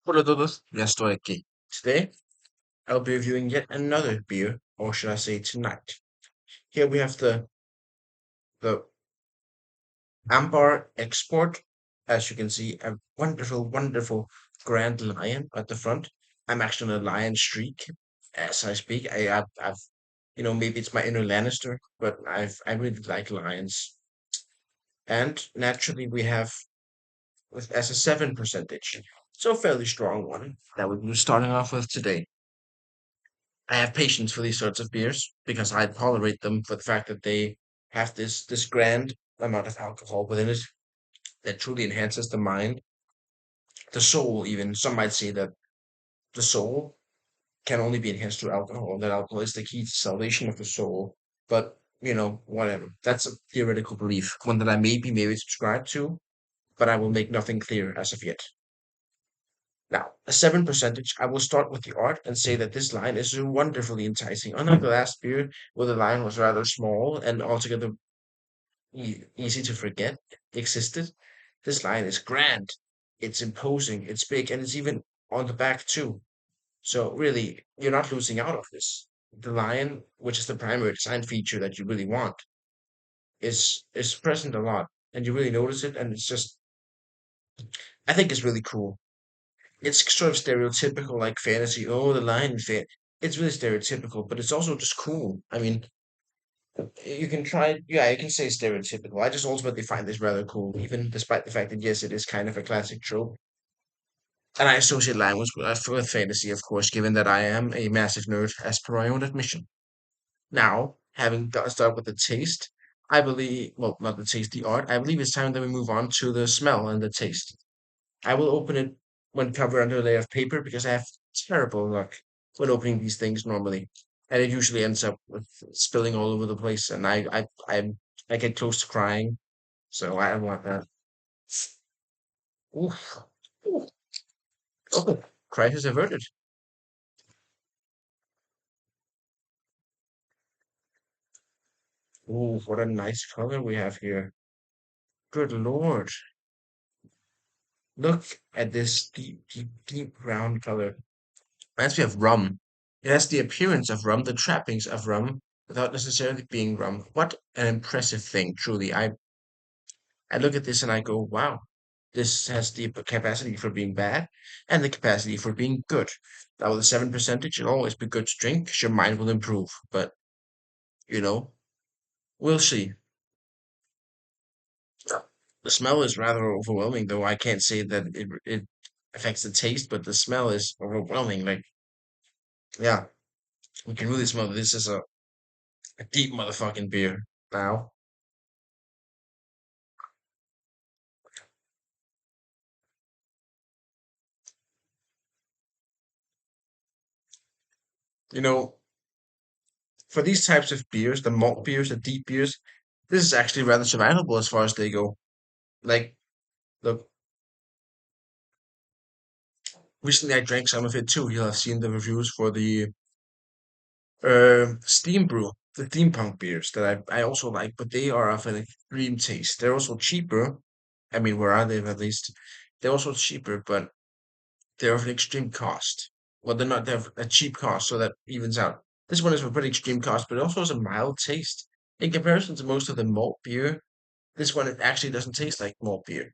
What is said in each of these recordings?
Hola a todos, ya estoy aquí. Today, I'll be reviewing yet another beer, or should I say tonight. Here we have the Ambar Export. As you can see, a wonderful, wonderful Grand Lion at the front. I'm actually on a lion streak as I speak. I've, maybe it's my inner Lannister, but I really like lions. And naturally, we have as a 7 percentage, so fairly strong one that we're starting off with today. I have patience for these sorts of beers because I tolerate them for the fact that they have this grand amount of alcohol within it that truly enhances the mind, the soul even. Some might say that the soul can only be enhanced through alcohol, that alcohol is the key to salvation of the soul. But, whatever. That's a theoretical belief, one that I maybe subscribe to, but I will make nothing clear as of yet. Now, a 7 percentage, I will start with the art and say that this line is wonderfully enticing. Unlike the last beer, where the line was rather small and altogether easy to forget existed, this line is grand, it's imposing, it's big, and it's even on the back too. So really, you're not losing out of this. The lion, which is the primary design feature that you really want, is present a lot, and you really notice it, and it's just, I think it's really cool. It's sort of stereotypical, like fantasy. Oh, the lion fit. It's really stereotypical, but it's also just cool. I mean, you can try, yeah, you can say stereotypical. I just ultimately find this rather cool, even despite the fact that yes, it is kind of a classic trope. And I associate lion with fantasy, of course, given that I am a massive nerd, as per my own admission. Now, having started with the taste, I believe, well, not the taste, the art. I believe it's time that we move on to the smell and the taste. I will open it when covered under a layer of paper because I have terrible luck when opening these things normally, and it usually ends up with spilling all over the place, and I get close to crying, so I don't want that. Oof. Ooh. Oh, crisis averted. Ooh, what a nice color we have here. Good Lord. Look at this deep, deep, deep brown color. Reminds me of rum. It has the appearance of rum, the trappings of rum, without necessarily being rum. What an impressive thing, truly. I look at this and I go, wow, this has the capacity for being bad and the capacity for being good. Now, with a 7 percentage, it'll always be good to drink 'cause your mind will improve. But, you know, we'll see. Yeah. The smell is rather overwhelming, though I can't say that it affects the taste, but the smell is overwhelming. Like, yeah, you can really smell that this is a deep motherfucking beer now. You know, for these types of beers, the malt beers, the deep beers, this is actually rather survivable as far as they go. Like, look, recently I drank some of it too. You'll have seen the reviews for the steam brew, the steampunk beers that I also like, but they are of an extreme taste. They're also cheaper. I mean, where are they at least? They're also cheaper, but they're of an extreme cost. Well, they're not, they're a cheap cost, so that evens out. This one is a pretty extreme cost, but it also has a mild taste. In comparison to most of the malt beer, this one it actually doesn't taste like malt beer.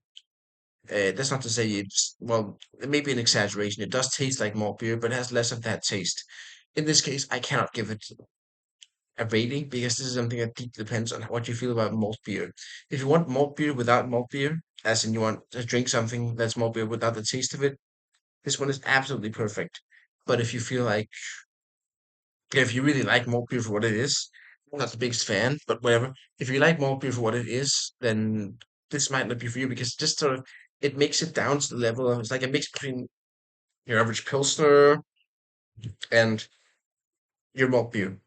That's not to say it's, well, it may be an exaggeration. It does taste like malt beer, but it has less of that taste. In this case, I cannot give it a rating because this is something that depends on what you feel about malt beer. If you want malt beer without malt beer, as in you want to drink something that's malt beer without the taste of it, this one is absolutely perfect. But if you feel like, if you really like malt beer for what it is, I'm not the biggest fan, but whatever. If you like malt beer for what it is, then this might not be for you because just sort of it makes it down to the level of it's like a mix between your average pilsner and your malt beer.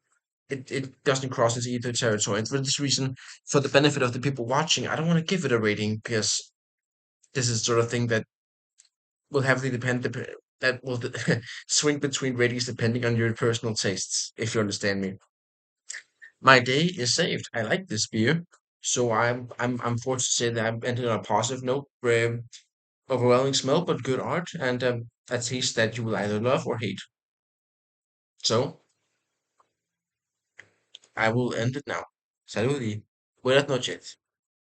It doesn't cross into either territory. And for this reason, for the benefit of the people watching, I don't want to give it a rating because this is the sort of thing that will heavily that will swing between ratings depending on your personal tastes, if you understand me. My day is saved. I like this beer, so I'm forced to say that I'm ending on a positive note. Overwhelming smell, but good art, and a taste that you will either love or hate. So I will end it now. Salud y buenas noches.